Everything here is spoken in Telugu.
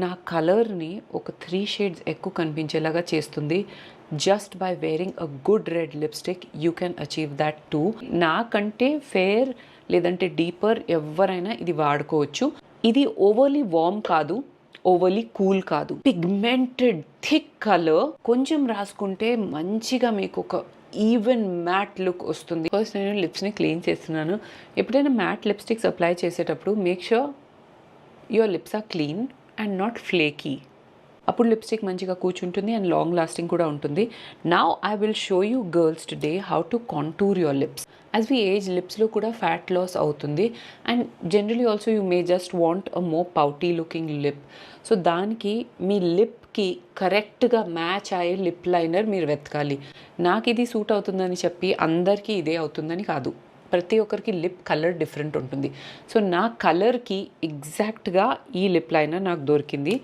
నా కలర్ని ఒక 3 షేడ్స్ ఎక్కువ కనిపించేలాగా చేస్తుంది. Just by wearing a good red lipstick you can achieve that too. నాకంటే ఫేర్ లేదంటే డీపర్ ఎవరైనా ఇది వాడుకోవచ్చు. ఇది ఓవర్లీ వార్మ్ కాదు, ఓవర్లీ కూల్ కాదు, పిగ్మెంటెడ్ థిక్ కలర్. కొంచెం రాసుకుంటే మంచిగా మీకు ఒక ఈవెన్ మ్యాట్ లుక్ వస్తుంది. ఫస్ట్ నేను లిప్స్ని క్లీన్ చేస్తున్నాను. ఎప్పుడైనా మ్యాట్ లిప్స్టిక్స్ అప్లై చేసేటప్పుడు make sure your lips are clean and not flaky. అప్పుడు లిప్స్టిక్ మంచిగా కూర్చుంటుంది అండ్ లాంగ్ లాస్టింగ్ కూడా ఉంటుంది. Now I will show you girls today how to contour your lips. As we age లిప్స్లో కూడా ఫ్యాట్ లాస్ అవుతుంది and generally also you may just want a more pouty looking lip. So దానికి మీ లిప్కి కరెక్ట్గా మ్యాచ్ అయ్యే లిప్ లైనర్ మీరు వెతకాలి. నాకు ఇది సూట్ అవుతుందని చెప్పి అందరికీ ఇదే అవుతుందని కాదు. ప్రతి ఒక్కరికి లిప్ కలర్ డిఫరెంట్ ఉంటుంది. సో నా కలర్కి ఎగ్జాక్ట్గా ఈ లిప్ లైనర్ నాకు దొరికింది.